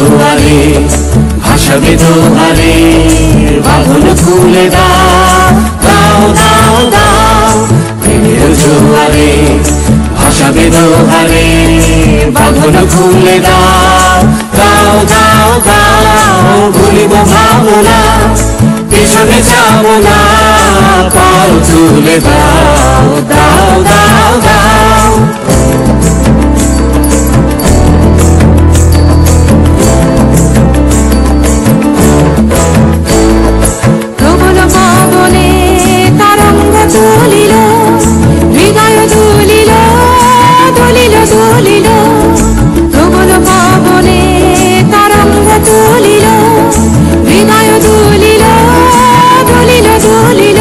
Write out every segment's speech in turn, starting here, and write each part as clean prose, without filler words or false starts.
জোয়ারে ভাসাবে দোহারে, বাঁধন খুলে দাও দাও দাও দাও। প্রেমের জোয়ারে ভাসাবে দোহারে, বাঁধন খুলে দাও দাও দাও দাও। ভুলিব ভাবনা পেছনে যাব না, কর তুলে দাও দাও দাও দাও। প্রবল পবনে তরঙ্গ তুলিল, হৃদয় দুলিল দুলিল দুলিল। প্রবল পবনে তরঙ্গ তুলিল, হৃদয় দুলিল দুলিল দুলিল।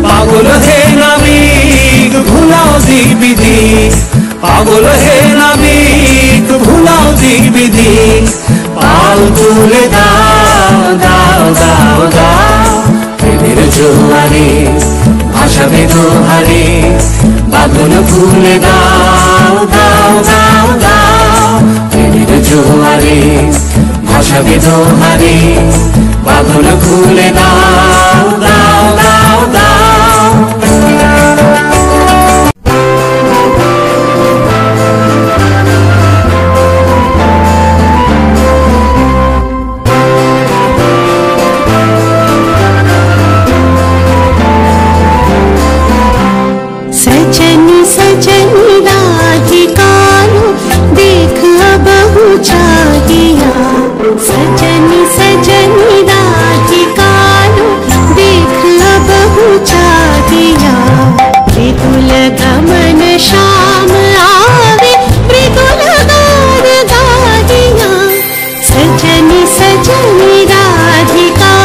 পাগল হে নাবিক ভুলাও দিক বিদিক, পাগল হে নাবিক ভুলাও দিক বিদিক। পাল তুলে দাও দাও দাও দাও। প্রেমের জোয়ারে ভাসাবে দোহারে, বাঁধন খুলে দাও দাও দাও দাও। প্রেমের জোয়ারে ভাসাবে দোহারে, বাঁধন খুলে দাও দাও দাও দাও। सजनी सजनी राधिका देख बहु चाहिया। सजनी सजनी राधिका देख बहु चाहिया। मृदुल गमन श्याम आवे, मृदुल गान गाहिया। सजनी सजनी राधिका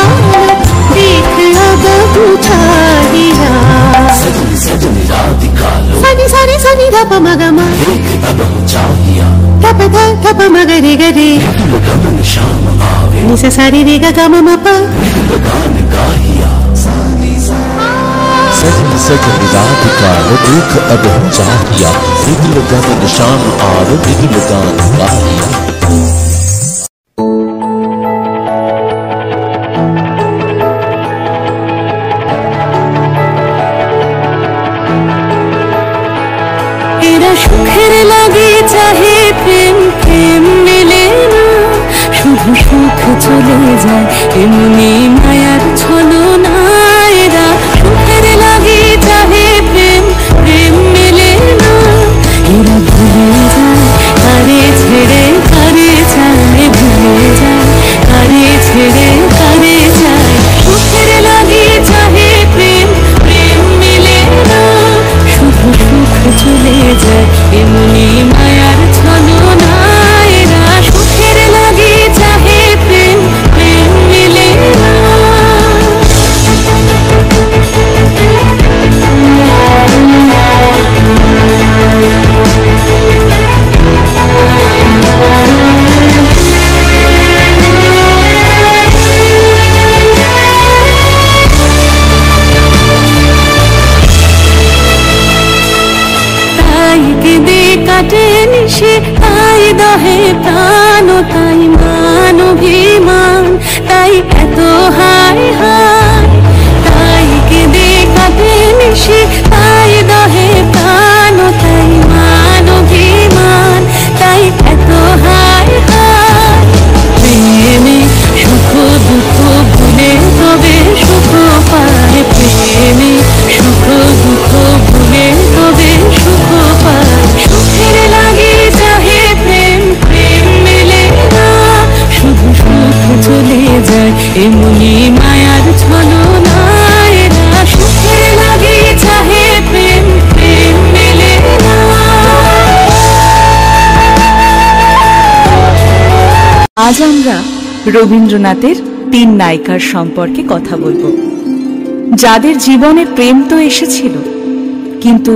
देख बहु चाहिया। सनी सनी सनी धप मगमा धप ध धप मगरे गरे निस सारी रे ग गम मप। सजनी सजनी राधिका देख अब हम चाहिया, मृदुल गगन श्याम आव मृदुल गान गाहिया। সুখের লাগে চাহে প্রেম, প্রেম মেলে না, শুধু সুখ চলে যায় এমনি মায়ার ছলনা। এরা সুখের লাগে চাহে প্রেম, প্রেম মেলে না, এরা ভুলে যায় কারে ছেড়ে কারে চায়, ভুলে যায় কারে ছেড়ে কারে চায়। সুখের লাগে চাহে প্রেম, প্রেম মেলে না, শুধু সুখ চলে যায় এমনি মায়ার ছলনা। এরা সুখের লাগে চাহে প্রেম, প্রেম মেলে না। তাই কেঁদে কাটে নিশে, তাই দহে প্রাণ, তাই মান অভিমান, তাই এত হায় হায়। তাই কেঁদে কাটে নিশে, তাই দহে প্রাণ, তাই মান অভিমান, তাই এত হায় হায়। প্রেমে সুখ দুঃখ ভুলে তবে সুখ পায়, প্রেমে সুখ দুঃখ ভুলে তবে সুখ পায়। সুখের লাগে চাহে প্রেম, প্রেম মেলে না, শুধু সুখ চলে যায় এমনি মায়ার ছলনা। এরা সুখের লাগে চাহে প্রেম, প্রেম মেলে না। আজ আমরা রবীন্দ্রনাথের 3 নায়িকার সম্পর্কে কথা বলবো, যাদের জীবনে প্রেম তো এসেছিল কিন্তু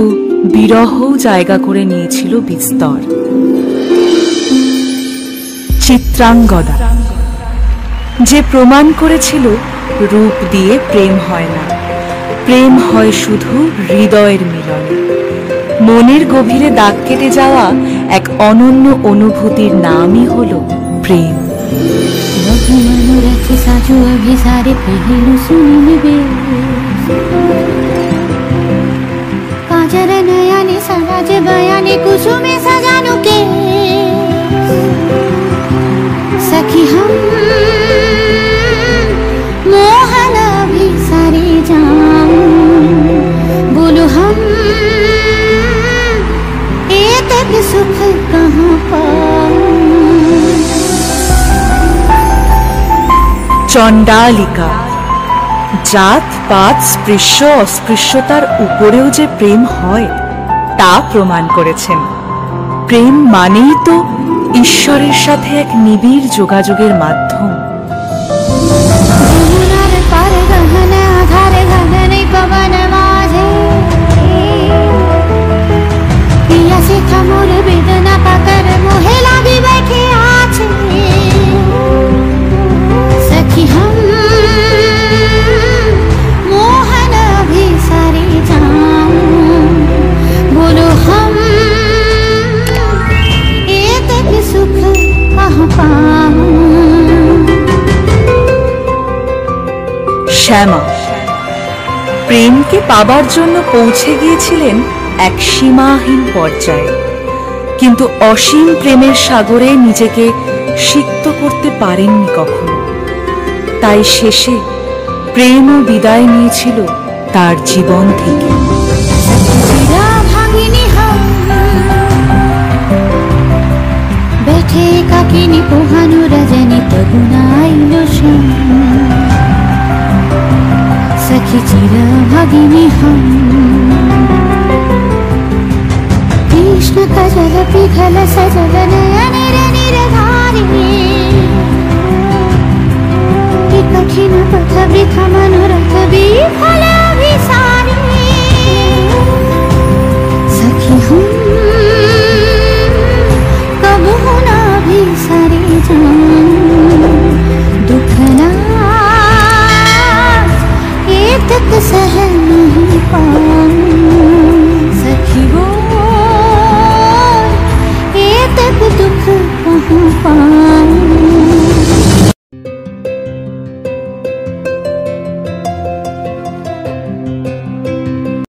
বিরহও জায়গা করে নিয়েছিল বিস্তর। চিত্রাঙ্গদা, যে প্রমাণ করেছিল রূপ দিয়ে প্রেম হয় না, প্রেম হয় শুধু হৃদয়ের মিলনে। মনের গভীরে দাগ কেটে যাওয়া এক অনন্য অনুভূতির নামই হলো প্রেম। मनोरथ साजो अभी सारे पहलू सुनिबे काजर नयने सराज बयाने कुसुमे सजानो के सखी हम मोहन अभी सारे जाऊं बोलो हम ए तक सुख कहाँ पाऊं। চণ্ডালিকা জাত পাত স্পৃশ্য অস্পৃশ্যতার উপরেও যে প্রেম হয় তা প্রমাণ করেছেন। প্রেম মানেই তো ঈশ্বরের সাথে এক নিবিড় যোগাযোগের মাধ্যম। যমুনার পার গহন আধার গগন পবন মাঝে পিয়া से थमोर वेदना पाकर मोहे लागी बैठे आछे सखी हम मोहन अभी सारे जाऊं बोलो हम ए तक सुख कहाँ पाऊं। শ্যামা প্রেমকে পাবার জন্য পৌঁছে গিয়েছিলেন এক সীমাহীন পর্যায়ে, কিন্তু অসীম প্রেমের সাগরে নিজেকে সিক্ত করতে পারেননি কখনো। তাই শেষে প্রেমও বিদায় নিয়েছিল তার জীবন থেকে। भागिनी हम बैठे काकिनी पोहानु